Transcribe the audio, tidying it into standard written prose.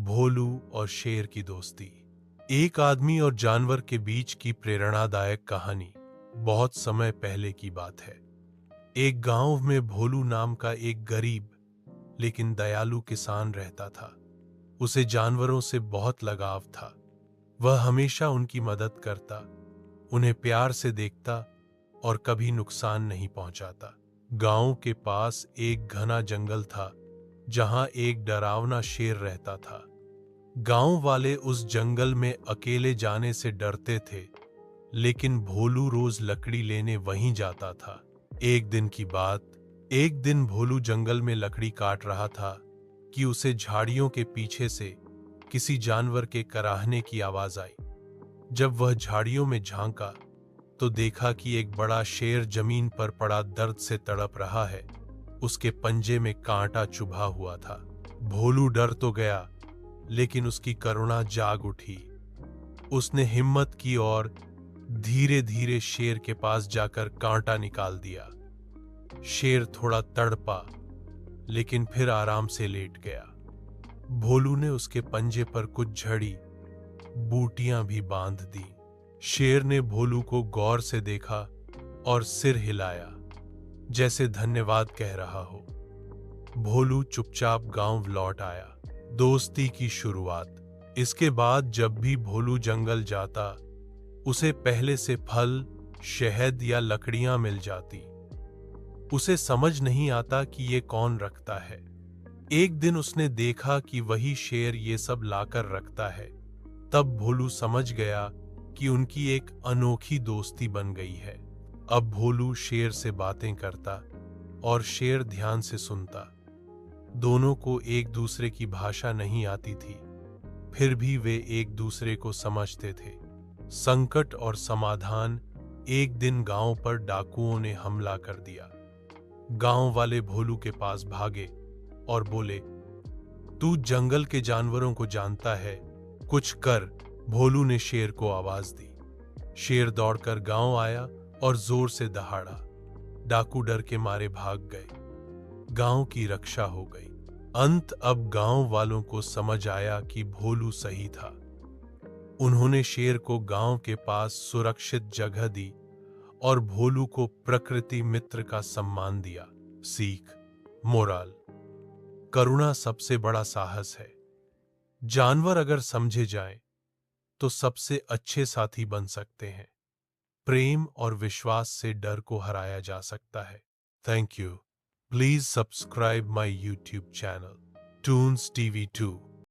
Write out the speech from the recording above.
भोलू और शेर की दोस्ती। एक आदमी और जानवर के बीच की प्रेरणादायक कहानी। बहुत समय पहले की बात है। एक गांव में भोलू नाम का एक गरीब लेकिन दयालु किसान रहता था। उसे जानवरों से बहुत लगाव था। वह हमेशा उनकी मदद करता, उन्हें प्यार से देखता और कभी नुकसान नहीं पहुंचाता। गांव के पास एक घना जंगल था जहां एक डरावना शेर रहता था। गांव वाले उस जंगल में अकेले जाने से डरते थे, लेकिन भोलू रोज लकड़ी लेने वहीं जाता था। एक दिन भोलू जंगल में लकड़ी काट रहा था कि उसे झाड़ियों के पीछे से किसी जानवर के कराहने की आवाज आई। जब वह झाड़ियों में झांका तो देखा कि एक बड़ा शेर जमीन पर पड़ा दर्द से तड़प रहा है। उसके पंजे में कांटा चुभा हुआ था। भोलू डर तो गया, लेकिन उसकी करुणा जाग उठी। उसने हिम्मत की और धीरे धीरे शेर के पास जाकर कांटा निकाल दिया। शेर थोड़ा तड़पा, लेकिन फिर आराम से लेट गया। भोलू ने उसके पंजे पर कुछ झड़ी बूटियां भी बांध दी। शेर ने भोलू को गौर से देखा और सिर हिलाया, जैसे धन्यवाद कह रहा हो। भोलू चुपचाप गांव लौट आया। दोस्ती की शुरुआत। इसके बाद जब भी भोलू जंगल जाता, उसे पहले से फल, शहद या लकड़ियां मिल जाती। उसे समझ नहीं आता कि ये कौन रखता है। एक दिन उसने देखा कि वही शेर ये सब लाकर रखता है। तब भोलू समझ गया कि उनकी एक अनोखी दोस्ती बन गई है। अब भोलू शेर से बातें करता और शेर ध्यान से सुनता। दोनों को एक दूसरे की भाषा नहीं आती थी, फिर भी वे एक दूसरे को समझते थे। संकट और समाधान। एक दिन गांव पर डाकुओं ने हमला कर दिया। गांव वाले भोलू के पास भागे और बोले, तू जंगल के जानवरों को जानता है, कुछ कर। भोलू ने शेर को आवाज दी। शेर दौड़कर गांव आया और जोर से दहाड़ा। डाकू डर के मारे भाग गए। गांव की रक्षा हो गई। अब गांव वालों को समझ आया कि भोलू सही था। उन्होंने शेर को गांव के पास सुरक्षित जगह दी और भोलू को प्रकृति मित्र का सम्मान दिया। सीख, मोरल। करुणा सबसे बड़ा साहस है। जानवर अगर समझे जाएं, तो सबसे अच्छे साथी बन सकते हैं। प्रेम और विश्वास से डर को हराया जा सकता है। Thank you. Please subscribe my YouTube channel, Toons TV 2।